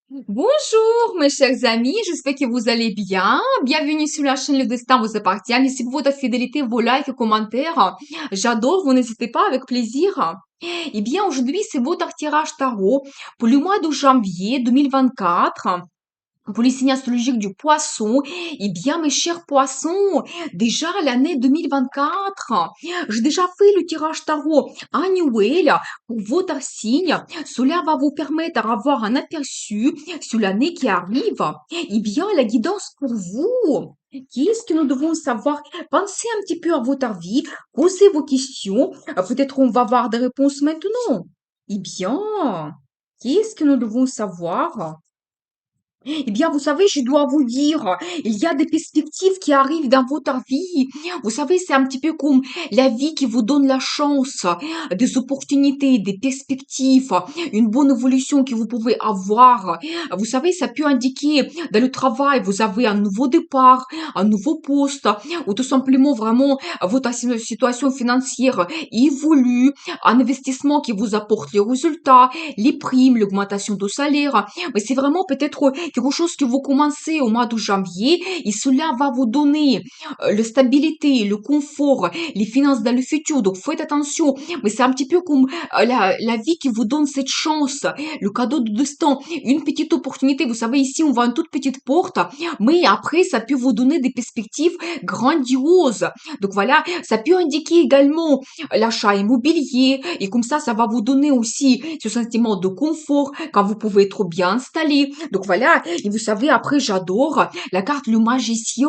Bonjour mes chers amis, j'espère que vous allez bien. Bienvenue sur la chaîne Le Destin vous appartient. Merci pour votre fidélité, vos likes, commentaires. J'adore, vous n'hésitez pas, avec plaisir. Eh bien, aujourd'hui, c'est votre tirage tarot pour le mois de janvier 2024. Pour les signes astrologiques du poisson, eh bien, mes chers poissons, déjà l'année 2024, j'ai déjà fait le tirage tarot annuel pour votre signe. Cela va vous permettre d'avoir un aperçu sur l'année qui arrive. Eh bien, la guidance pour vous. Qu'est-ce que nous devons savoir? Pensez un petit peu à votre vie, posez vos questions. Peut-être on va avoir des réponses maintenant. Eh bien, qu'est-ce que nous devons savoir? Eh bien, vous savez, je dois vous dire, il y a des perspectives qui arrivent dans votre vie. Vous savez, c'est un petit peu comme la vie qui vous donne la chance, des opportunités, des perspectives, une bonne évolution que vous pouvez avoir. Vous savez, ça peut indiquer dans le travail, vous avez un nouveau départ, un nouveau poste, ou tout simplement vraiment votre situation financière évolue, un investissement qui vous apporte les résultats, les primes, l'augmentation de salaire. Mais c'est vraiment peut-être quelque chose que vous commencez au mois de janvier et cela va vous donner la stabilité, le confort, les finances dans le futur. Donc faites attention. Mais c'est un petit peu comme la vie qui vous donne cette chance, le cadeau de destin, une petite opportunité. Vous savez, ici, on voit une toute petite porte, mais après, ça peut vous donner des perspectives grandioses. Donc voilà, ça peut indiquer également l'achat immobilier et comme ça va vous donner aussi ce sentiment de confort quand vous pouvez être bien installé. Donc voilà, et vous savez, après, j'adore la carte le magicien.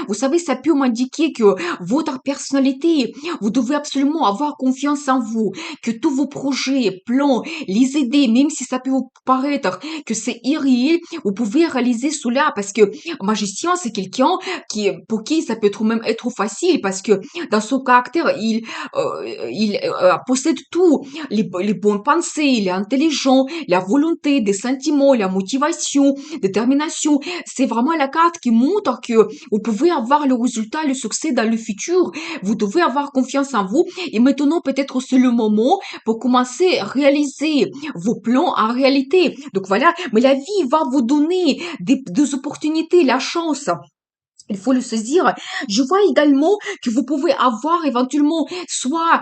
Vous savez, ça peut m'indiquer que votre personnalité, vous devez absolument avoir confiance en vous, que tous vos projets, plans, les idées, même si ça peut vous paraître que c'est irréel, vous pouvez réaliser cela parce que magicien, c'est quelqu'un pour qui ça peut être même être facile parce que dans son caractère, il possède tout, les bonnes pensées, il est intelligent, la volonté, des sentiments, la motivation, détermination. C'est vraiment la carte qui montre que vous pouvez avoir le résultat, le succès dans le futur. Vous devez avoir confiance en vous. Et maintenant, peut-être c'est le moment pour commencer à réaliser vos plans en réalité. Donc voilà, mais la vie va vous donner des opportunités, la chance. Il faut le saisir. Je vois également que vous pouvez avoir éventuellement soit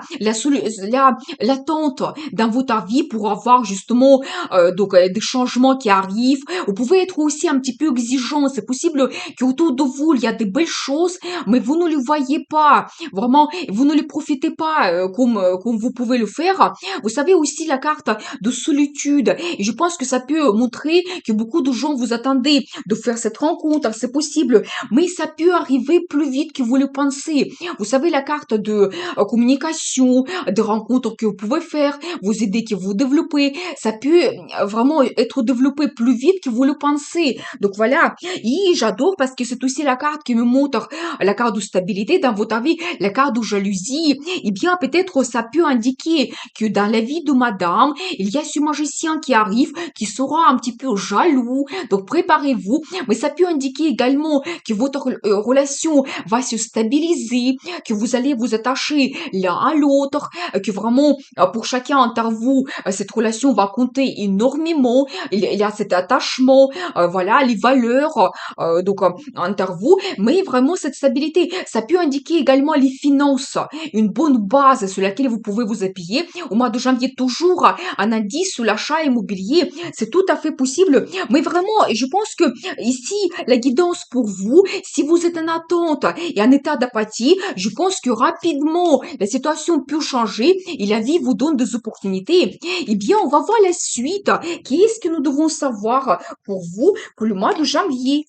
l'attente dans votre vie pour avoir justement des changements qui arrivent. Vous pouvez être aussi un petit peu exigeant. C'est possible qu'autour de vous il y a des belles choses, mais vous ne les voyez pas. Vraiment, vous ne les profitez pas comme vous pouvez le faire. Vous savez aussi la carte de solitude. Et je pense que ça peut montrer que beaucoup de gens vous attendez de faire cette rencontre. C'est possible, mais ça peut arriver plus vite que vous le pensez. Vous savez, la carte de communication, de rencontres que vous pouvez faire, vos idées que vous développez, ça peut vraiment être développé plus vite que vous le pensez. Donc voilà, et j'adore parce que c'est aussi la carte qui me montre la carte de stabilité dans votre vie, la carte de jalousie. Eh bien, peut-être ça peut indiquer que dans la vie de madame, il y a ce magicien qui arrive, qui sera un petit peu jaloux. Donc préparez-vous, mais ça peut indiquer également que votre relation va se stabiliser, que vous allez vous attacher l'un à l'autre, que vraiment pour chacun d'entre vous, cette relation va compter énormément. Il y a cet attachement, voilà, les valeurs entre vous, mais vraiment cette stabilité. Ça peut indiquer également les finances, une bonne base sur laquelle vous pouvez vous appuyer. Au mois de janvier, toujours un indice sur l'achat immobilier, c'est tout à fait possible. Mais vraiment, je pense que ici, la guidance pour vous, si vous êtes en attente et en état d'apathie, je pense que rapidement, la situation peut changer et la vie vous donne des opportunités. Eh bien, on va voir la suite. Qu'est-ce que nous devons savoir pour vous pour le mois de janvier?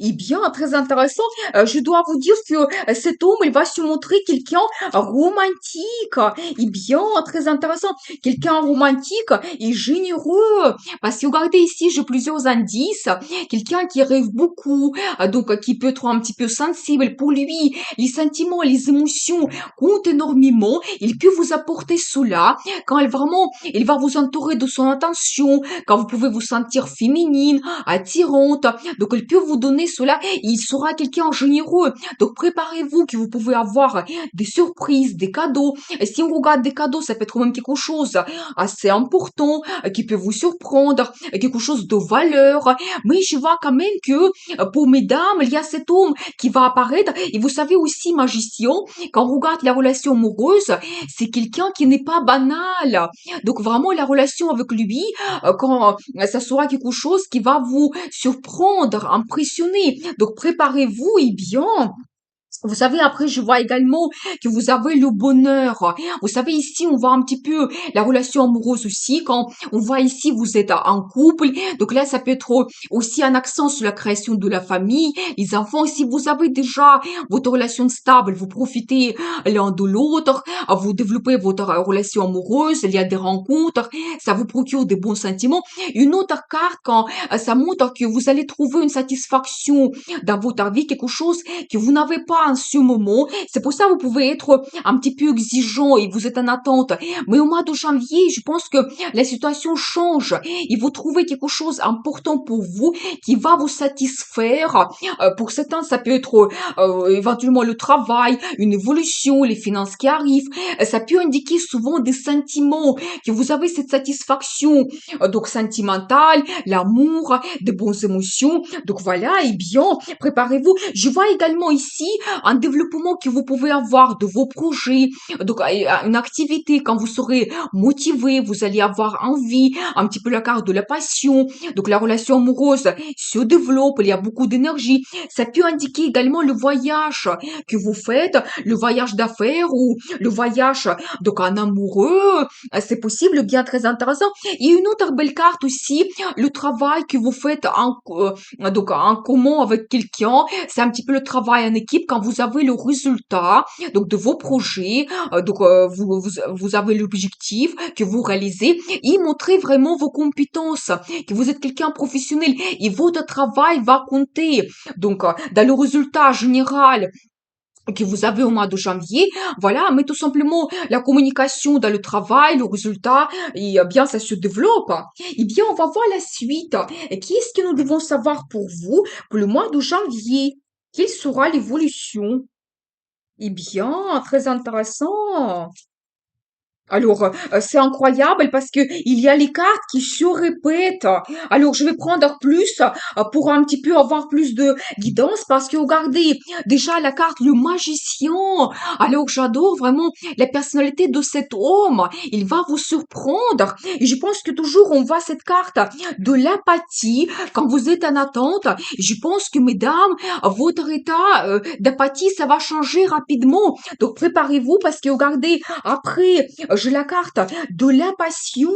Eh bien, très intéressant. Je dois vous dire que cet homme, il va se montrer quelqu'un romantique. Très intéressant. Quelqu'un romantique et généreux. Parce que regardez ici, j'ai plusieurs indices. Quelqu'un qui rêve beaucoup, qui peut être un petit peu sensible. Pour lui, les sentiments, les émotions comptent énormément. Il peut vous apporter cela quand il va vous entourer de son attention, quand vous pouvez vous sentir féminine, attirante. Donc, il peut vous donner cela, il sera quelqu'un généreux. Donc préparez-vous que vous pouvez avoir des surprises, des cadeaux. Et si on regarde des cadeaux, ça peut être même quelque chose assez important, qui peut vous surprendre, quelque chose de valeur. Mais je vois quand même que pour mesdames, il y a cet homme qui va apparaître. Et vous savez aussi, magicien, quand on regarde la relation amoureuse, c'est quelqu'un qui n'est pas banal. Donc vraiment, la relation avec lui, quand ça sera quelque chose qui va vous surprendre, impressionner. Donc préparez-vous et bien. Vous savez, après, je vois également que vous avez le bonheur. Vous savez, ici, on voit un petit peu la relation amoureuse aussi. Quand on voit ici, vous êtes en couple. Donc là, ça peut être aussi un accent sur la création de la famille, les enfants. Si vous avez déjà votre relation stable, vous profitez l'un de l'autre, vous développez votre relation amoureuse, il y a des rencontres, ça vous procure des bons sentiments. Une autre carte, quand ça montre que vous allez trouver une satisfaction dans votre vie, quelque chose que vous n'avez pas en ce moment. C'est pour ça que vous pouvez être un petit peu exigeant et vous êtes en attente. Mais au mois de janvier, je pense que la situation change et vous trouvez quelque chose d'important pour vous qui va vous satisfaire. Pour certains, ça peut être éventuellement le travail, une évolution, les finances qui arrivent. Ça peut indiquer souvent des sentiments, que vous avez cette satisfaction donc sentimentale, l'amour, des bonnes émotions. Donc voilà, et bien, préparez-vous. Je vois également ici un développement que vous pouvez avoir de vos projets, donc une activité quand vous serez motivé, vous allez avoir envie, un petit peu la carte de la passion, donc la relation amoureuse se développe, il y a beaucoup d'énergie. Ça peut indiquer également le voyage que vous faites, le voyage d'affaires ou le voyage donc en amoureux, c'est possible, bien très intéressant. Et une autre belle carte aussi, le travail que vous faites donc en commun avec quelqu'un, c'est un petit peu le travail en équipe quand vous avez le résultat donc de vos projets, vous avez l'objectif que vous réalisez et montrez vraiment vos compétences, que vous êtes quelqu'un professionnel et votre travail va compter. Donc dans le résultat général que vous avez au mois de janvier, voilà, mais tout simplement la communication dans le travail, le résultat, et bien ça se développe. Eh bien, on va voir la suite. Et qu'est-ce que nous devons savoir pour vous pour le mois de janvier? Quelle sera l'évolution? Eh bien, très intéressant. Alors, c'est incroyable parce que il y a les cartes qui se répètent. Alors, je vais prendre plus pour un petit peu avoir plus de guidance parce que regardez, déjà la carte le magicien. Alors, j'adore vraiment la personnalité de cet homme. Il va vous surprendre. Et je pense que toujours on voit cette carte de l'apathie quand vous êtes en attente. Je pense que mesdames, votre état d'apathie, ça va changer rapidement. Donc, préparez-vous parce que regardez, après j'ai la carte de la passion,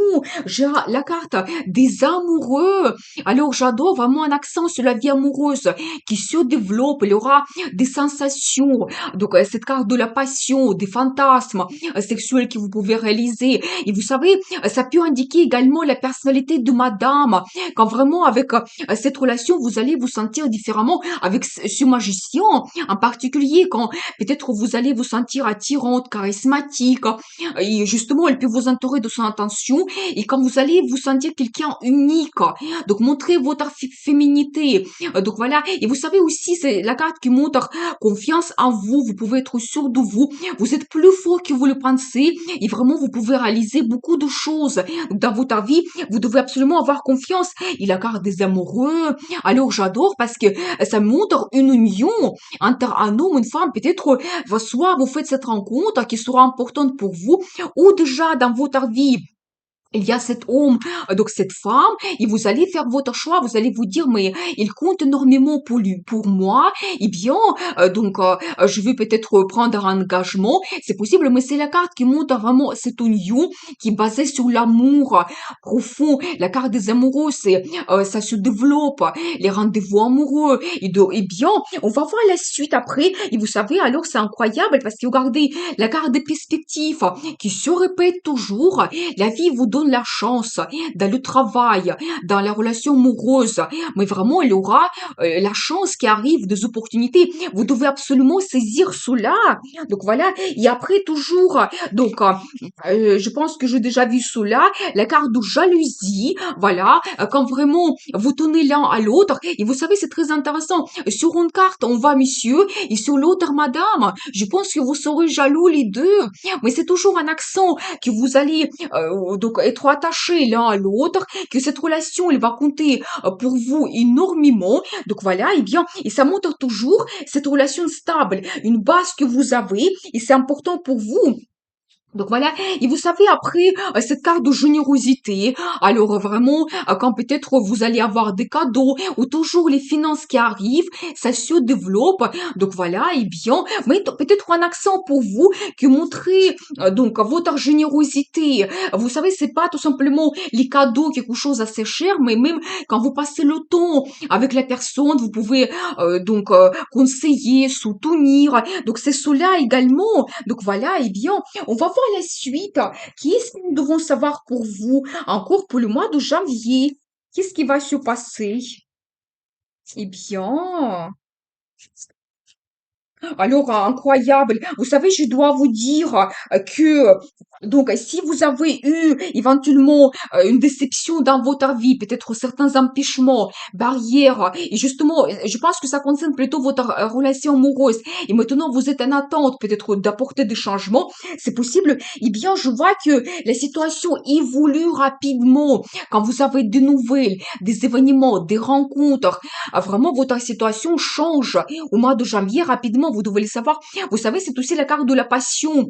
j'ai la carte des amoureux. Alors j'adore vraiment un accent sur la vie amoureuse qui se développe, il y aura des sensations. Donc cette carte de la passion, des fantasmes sexuels que vous pouvez réaliser. Et vous savez, ça peut indiquer également la personnalité de madame. Quand vraiment avec cette relation, vous allez vous sentir différemment avec ce magicien en particulier quand peut-être vous allez vous sentir attirante, charismatique, et justement, elle peut vous entourer de son attention et quand vous allez vous sentir quelqu'un unique. Donc, montrez votre féminité. Donc, voilà. Et vous savez aussi, c'est la carte qui montre confiance en vous. Vous pouvez être sûr de vous. Vous êtes plus fort que vous le pensez et vraiment, vous pouvez réaliser beaucoup de choses. Donc, dans votre vie, vous devez absolument avoir confiance. Et la carte des amoureux. Alors, j'adore parce que ça montre une union entre un homme et une femme. Peut-être, soit vous faites cette rencontre qui sera importante pour vous, ou déjà dans votre vie, il y a cet homme, donc cette femme, et vous allez faire votre choix, vous allez vous dire, mais il compte énormément pour lui, pour moi, et bien, je vais peut-être prendre un engagement, c'est possible, mais c'est la carte qui montre vraiment cette union qui est basée sur l'amour profond. La carte des amoureux, c'est, ça se développe, les rendez-vous amoureux, et bien, on va voir la suite après, et vous savez, alors c'est incroyable, parce que regardez, la carte des perspectives qui se répète toujours, la vie vous donne donne la chance dans le travail, dans la relation amoureuse. Mais vraiment, il y aura la chance qui arrive, des opportunités. Vous devez absolument saisir cela. Donc voilà. Et après, toujours, donc, je pense que j'ai déjà vu cela, la carte de jalousie. Voilà. Quand vraiment vous tenez l'un à l'autre. Et vous savez, c'est très intéressant. Sur une carte, on voit monsieur, et sur l'autre, madame. Je pense que vous serez jaloux les deux. Mais c'est toujours un accent que vous allez donc être attachés l'un à l'autre, que cette relation, elle va compter pour vous énormément. Donc voilà, et bien, et ça montre toujours cette relation stable, une base que vous avez, et c'est important pour vous. Donc voilà, et vous savez, après, cette carte de générosité, alors vraiment, quand peut-être vous allez avoir des cadeaux, ou toujours les finances qui arrivent, ça se développe. Donc voilà, et bien, mais peut-être un accent pour vous qui montrer donc votre générosité. Vous savez, c'est pas tout simplement les cadeaux, quelque chose assez cher, mais même quand vous passez le temps avec la personne, vous pouvez donc conseiller, soutenir. Donc c'est cela également. Donc voilà, et bien, on va voir la suite. Qu'est-ce que nous devons savoir pour vous encore pour le mois de janvier? Qu'est-ce qui va se passer? Eh bien, alors, incroyable. Vous savez, je dois vous dire que, donc, si vous avez eu éventuellement une déception dans votre vie, peut-être certains empêchements, barrières, et justement, je pense que ça concerne plutôt votre relation amoureuse, et maintenant vous êtes en attente peut-être d'apporter des changements, c'est possible, eh bien, je vois que la situation évolue rapidement. Quand vous avez des nouvelles, des événements, des rencontres, vraiment, votre situation change au mois de janvier rapidement, vous devez le savoir. Vous savez, c'est aussi la carte de la passion.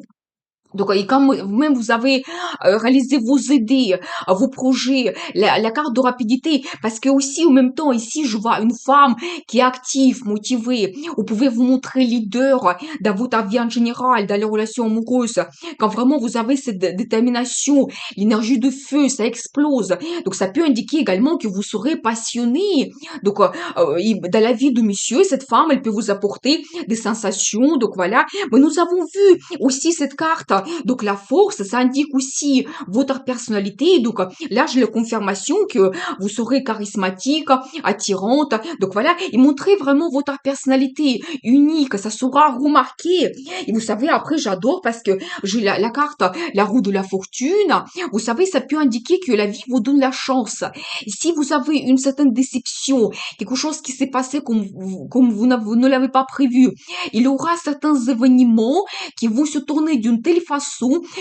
Donc, et quand vous-même vous avez réalisé vos idées, vos projets, la carte de rapidité, parce que aussi, en même temps, ici, je vois une femme qui est active, motivée. Vous pouvez vous montrer leader dans votre vie en général, dans les relations amoureuses. Quand vraiment vous avez cette détermination, l'énergie de feu, ça explose. Donc, ça peut indiquer également que vous serez passionné. Donc, dans la vie de monsieur, cette femme, elle peut vous apporter des sensations. Donc, voilà. Mais nous avons vu aussi cette carte. Donc la force, ça indique aussi votre personnalité. Donc là, j'ai la confirmation que vous serez charismatique, attirante. Donc voilà, et montrez vraiment votre personnalité unique, ça sera remarqué. Et vous savez, après, j'adore parce que j'ai la carte, la roue de la fortune. Vous savez, ça peut indiquer que la vie vous donne la chance. Et si vous avez une certaine déception, quelque chose qui s'est passé vous ne l'avez pas prévu, il y aura certains événements qui vont se tourner d'une telle façon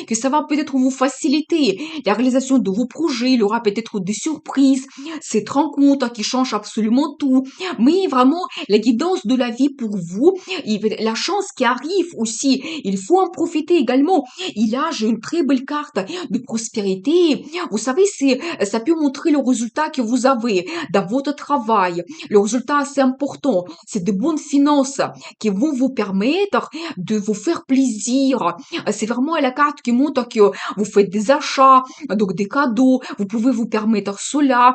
que ça va peut-être vous faciliter la réalisation de vos projets. Il y aura peut-être des surprises, cette rencontre qui change absolument tout. Mais vraiment, la guidance de la vie pour vous, la chance qui arrive aussi, il faut en profiter également. Et là, j'ai une très belle carte de prospérité. Vous savez, ça peut montrer le résultat que vous avez dans votre travail. Le résultat assez important, c'est de bonnes finances qui vont vous permettre de vous faire plaisir. C'est vraiment la carte qui montre que vous faites des achats, donc des cadeaux, vous pouvez vous permettre cela.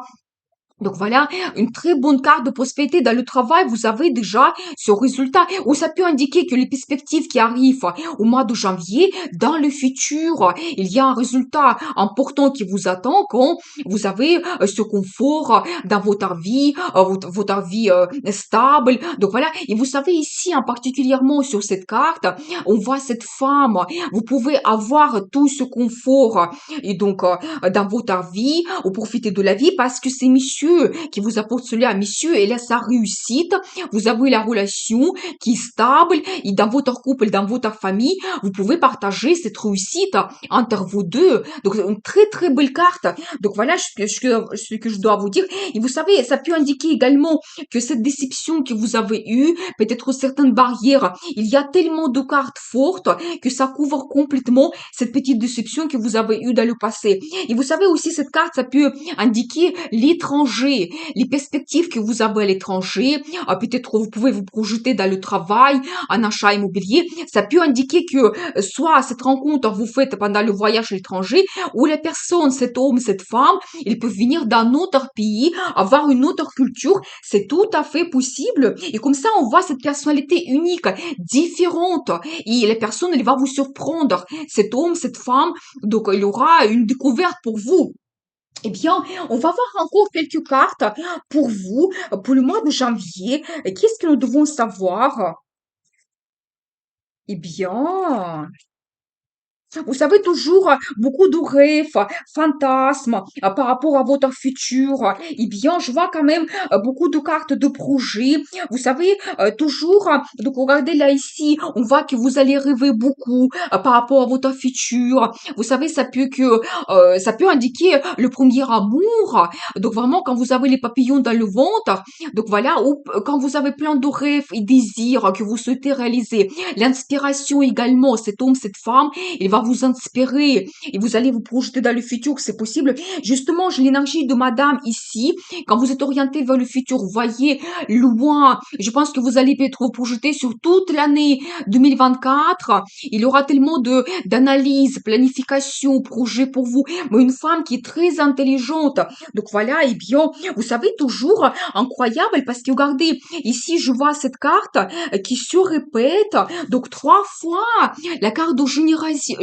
Donc voilà, une très bonne carte de prospérité dans le travail, vous avez déjà ce résultat. Ou ça peut indiquer que les perspectives qui arrivent au mois de janvier, dans le futur, il y a un résultat important qui vous attend quand vous avez ce confort dans votre vie, votre vie stable. Donc voilà, et vous savez ici, en particulièrement sur cette carte, on voit cette femme. Vous pouvez avoir tout ce confort et donc dans votre vie, ou profiter de la vie parce que c'est monsieur qui vous apporte cela, monsieur, et là, sa réussite, vous avez la relation qui est stable, et dans votre couple, dans votre famille, vous pouvez partager cette réussite entre vous deux. Donc, c'est une très, très belle carte. Donc, voilà ce que je dois vous dire. Et vous savez, ça peut indiquer également que cette déception que vous avez eue, peut-être certaines barrières, il y a tellement de cartes fortes que ça couvre complètement cette petite déception que vous avez eue dans le passé. Et vous savez aussi, cette carte, ça peut indiquer l'étranger l'étranger, les perspectives que vous avez à l'étranger, peut-être vous pouvez vous projeter dans le travail, un achat immobilier, ça peut indiquer que soit cette rencontre vous faites pendant le voyage à l'étranger, ou la personne, cet homme, cette femme, ils peuvent venir d'un autre pays, avoir une autre culture, c'est tout à fait possible. Et comme ça, on voit cette personnalité unique, différente, et la personne, elle va vous surprendre, cet homme, cette femme, donc il y aura une découverte pour vous. Eh bien, on va voir encore quelques cartes pour vous, pour le mois de janvier. Qu'est-ce que nous devons savoir? Eh bien, vous savez, toujours beaucoup de rêves, fantasmes par rapport à votre futur. Eh bien, je vois quand même beaucoup de cartes de projets. Vous savez, toujours, donc regardez là ici, on voit que vous allez rêver beaucoup par rapport à votre futur. Vous savez, ça peut indiquer le premier amour. Donc vraiment, quand vous avez les papillons dans le ventre, donc voilà, ou quand vous avez plein de rêves et désirs que vous souhaitez réaliser. L'inspiration également, cet homme, cette femme, il va vous inspirer et vous allez vous projeter dans le futur, c'est possible. Justement, j'ai l'énergie de madame ici. Quand vous êtes orienté vers le futur, vous voyez loin. Je pense que vous allez être projeté sur toute l'année 2024. Il y aura tellement d'analyse, planification, projet pour vous. Mais une femme qui est très intelligente. Donc voilà, et bien, vous savez, toujours incroyable parce que regardez, ici, je vois cette carte qui se répète. Donc trois fois, la carte de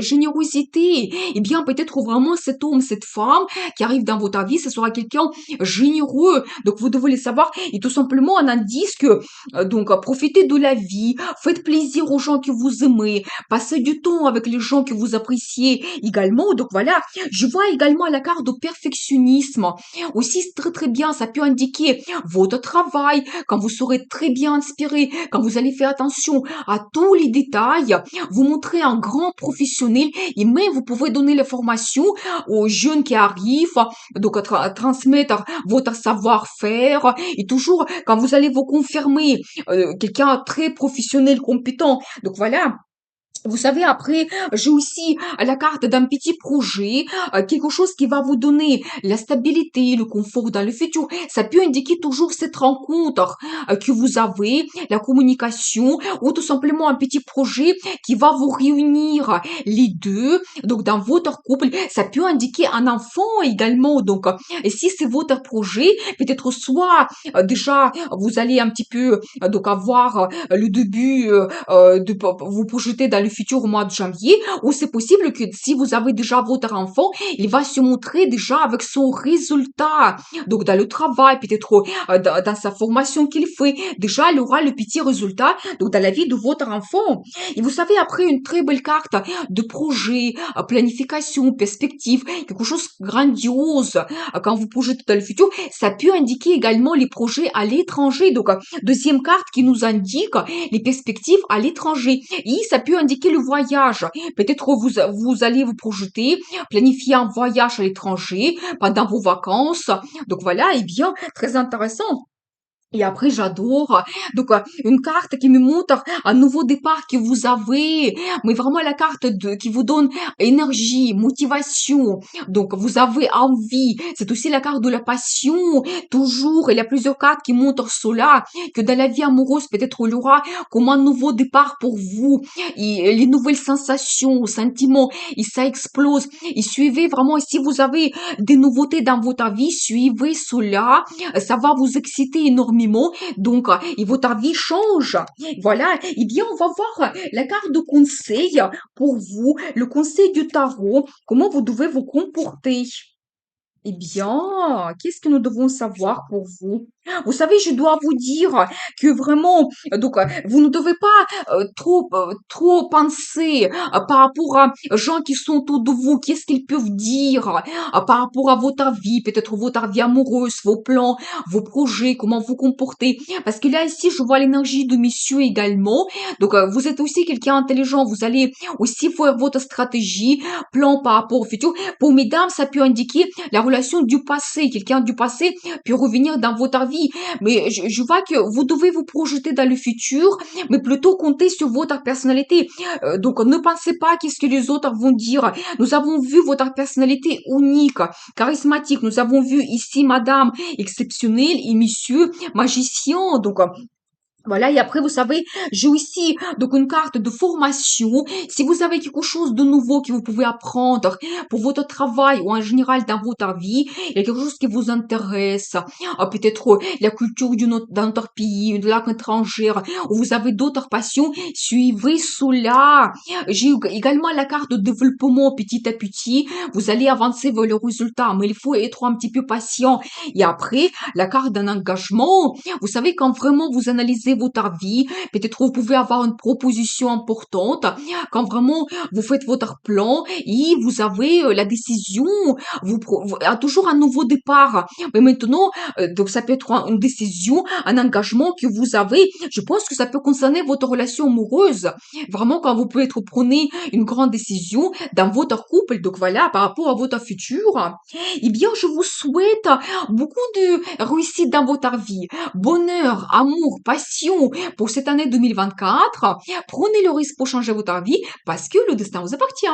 générosité. Eh bien, peut-être vraiment cet homme, cette femme qui arrive dans votre vie, ce sera quelqu'un généreux. Donc, vous devez le savoir. Et tout simplement, un indice que, profitez de la vie, faites plaisir aux gens que vous aimez, passez du temps avec les gens que vous appréciez également. Donc, voilà. Je vois également la carte de perfectionnisme. Aussi, c'est très, très bien. Ça peut indiquer votre travail, quand vous serez très bien inspiré, quand vous allez faire attention à tous les détails, vous montrez un grand professionnel et même vous pouvez donner les formations aux jeunes qui arrivent, donc à transmettre votre savoir-faire et toujours quand vous allez vous confirmer quelqu'un très professionnel, compétent. Donc voilà, vous savez, après, j'ai aussi la carte d'un petit projet, quelque chose qui va vous donner la stabilité, le confort dans le futur. Ça peut indiquer toujours cette rencontre que vous avez, la communication, ou tout simplement un petit projet qui va vous réunir les deux. Donc, dans votre couple, ça peut indiquer un enfant également. Donc, et si c'est votre projet, peut-être soit déjà vous allez un petit peu avoir le début de vous projeter dans le futur au mois de janvier, ou c'est possible que si vous avez déjà votre enfant, il va se montrer déjà avec son résultat. Donc, dans le travail, peut-être dans sa formation qu'il fait, déjà, il aura le petit résultat, donc dans la vie de votre enfant. Et vous savez, après, une très belle carte de projet, planification, perspective, quelque chose de grandiose, quand vous projetez dans le futur, ça peut indiquer également les projets à l'étranger. Donc, deuxième carte qui nous indique les perspectives à l'étranger. Et ça peut indiquer le voyage. Peut-être vous allez vous projeter, planifier un voyage à l'étranger pendant vos vacances. Donc voilà, et bien, très intéressant. Et après, j'adore. Donc, une carte qui me montre un nouveau départ que vous avez. Mais vraiment, la carte qui vous donne énergie, motivation. Donc, vous avez envie. C'est aussi la carte de la passion. Toujours, il y a plusieurs cartes qui montrent cela. Que dans la vie amoureuse, peut-être il y aura comme un nouveau départ pour vous. Et les nouvelles sensations, sentiments, et ça explose. Et suivez vraiment, si vous avez des nouveautés dans votre vie, suivez cela. Ça va vous exciter énormément. Donc, et votre vie change. Voilà. Eh bien, on va voir la carte de conseil pour vous, le conseil du tarot, comment vous devez vous comporter. Eh bien, qu'est-ce que nous devons savoir pour vous? Vous savez, je dois vous dire que vraiment, vous ne devez pas trop penser par rapport à gens qui sont autour de vous, qu'est-ce qu'ils peuvent dire par rapport à votre vie, peut-être votre vie amoureuse, vos plans, vos projets, comment vous comportez. Parce que là, ici, je vois l'énergie de messieurs également. Donc, vous êtes aussi quelqu'un intelligent, vous allez aussi faire votre stratégie, plan par rapport au futur. Pour mesdames, ça peut indiquer la relation du passé. Quelqu'un du passé peut revenir dans votre vie vie. Mais je vois que vous devez vous projeter dans le futur, mais plutôt compter sur votre personnalité. Donc, ne pensez pas qu'est-ce que les autres vont dire. Nous avons vu votre personnalité unique, charismatique. Nous avons vu ici madame exceptionnelle et monsieur magicien. Donc, voilà, et après, vous savez, j'ai aussi donc une carte de formation. Si vous avez quelque chose de nouveau que vous pouvez apprendre pour votre travail ou en général dans votre vie, il y a quelque chose qui vous intéresse, peut-être la culture d'un autre pays, une langue étrangère, ou vous avez d'autres passions, suivez cela. J'ai également la carte de développement petit à petit. Vous allez avancer vers le résultat, mais il faut être un petit peu patient. Et après, la carte d'un engagement. Vous savez, quand vraiment vous analysez votre vie, peut-être vous pouvez avoir une proposition importante, quand vraiment vous faites votre plan et vous avez la décision, toujours un nouveau départ. Mais maintenant, donc ça peut être une décision, un engagement que vous avez. Je pense que ça peut concerner votre relation amoureuse. Vraiment, quand vous pouvez être prenez une grande décision dans votre couple, donc voilà, par rapport à votre futur, eh bien, je vous souhaite beaucoup de réussite dans votre vie, bonheur, amour, passion pour cette année 2024. Prenez le risque pour changer votre vie parce que le destin vous appartient.